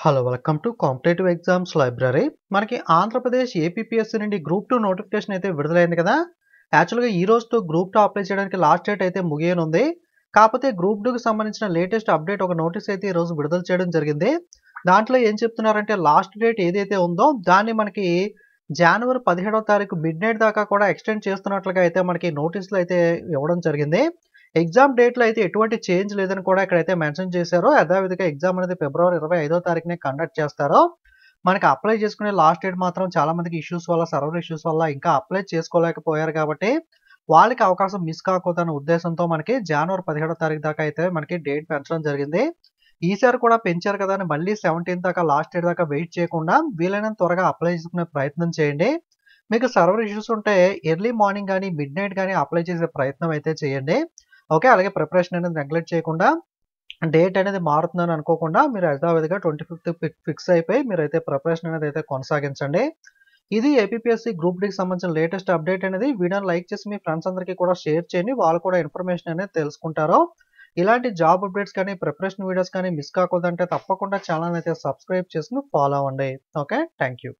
Hello welcome to competitive exams library. మనకి Andhra Pradesh APPSC నుండి group 2 notification అయితే విడుదలైంది కదా. యాక్చువల్‌గా ఈ రోజుతో గ్రూప్ 2 అప్లై చేయడానికి లాస్ట్ డేట్ అయితే ముగియనుంది. కాకపోతే గ్రూప్ 2కి సంబంధించిన లేటెస్ట్ అప్డేట్ ఒక నోటీస్ అయితే ఈ రోజు విడుదల చేయడం జరిగింది. దాంట్లో ఏం చెప్తున్నారంటే లాస్ట్ డేట్ ఏదైతే ఉందో దాన్ని మనకి జనవరి 17వ తారీఖు మిడ్‌నైట్ దాకా కూడా ఎక్స్‌టెండ్ చేస్తున్నట్లుగా అయితే మనకి నోటీసులు అయితే ఇవ్వడం జరిగింది. ఎగ్జామ్ డేట్‌లో అయితే ఎటువంటి చేంజ్ లేదని కూడా ఇక్కడైతే మెన్షన్ చేశారు. యథావిధిగా ఎగ్జామ్ అనేది ఫిబ్రవరి 25వ తారీఖునే కండక్ట్ చేస్తారు. మనకి అప్లై చేసుకునే లాస్ట్ డేట్ మాత్రం చాలా మందికి ఇష్యూస్ వల్ల, సర్వర్ ఇష్యూస్ వల్ల ఇంకా అప్లై చేసుకోలేకపోయారు కాబట్టి, వాళ్ళకి అవకాశం మిస్ కాకూడదన్న ఉద్దేశంతో మనకి జనవరి 17వ తారీఖు దాకా అయితే మనకి డేట్ పెంచడం జరిగింది. ఈసారి కూడా పెంచారు కదా అని మళ్ళీ 17 దాకా లాస్ట్ డేట్ దాకా వెయిట్ చేయకుండా వీలైనంత త్వరగా అప్లై చేసుకునే ప్రయత్నం చేయండి. మీకు సర్వర్ ఇష్యూస్ ఉంటే ఎర్లీ మార్నింగ్ గానీ, మిడ్‌నైట్ గానీ అప్లై చేసే ప్రయత్నం అయితే చేయండి. ఓకే. అలాగే ప్రిపరేషన్ అనేది నెగ్లెక్ట్ చేయకుండా డేట్ అనేది మారుతుందని అనుకోకుండా మీరు యథావిధిగా 25థ్ ఫిక్స్ అయిపోయి మీరైతే ప్రిపరేషన్ అనేది అయితే కొనసాగించండి. ఇది ఏపీపీఎస్సీ గ్రూప్ డీకి సంబంధించిన లేటెస్ట్ అప్డేట్ అనేది. వీడియోని లైక్ చేసి మీ ఫ్రెండ్స్ అందరికీ కూడా షేర్ చేయండి. వాళ్ళు కూడా ఇన్ఫర్మేషన్ అనేది తెలుసుకుంటారు. ఇలాంటి జాబ్ అప్డేట్స్ కానీ, ప్రిపరేషన్ వీడియోస్ కానీ మిస్ కాకూడదంటే తప్పకుండా ఛానల్ అయితే సబ్స్క్రైబ్ చేసుకొని ఫాలో అవ్వండి. ఓకే. Thank you.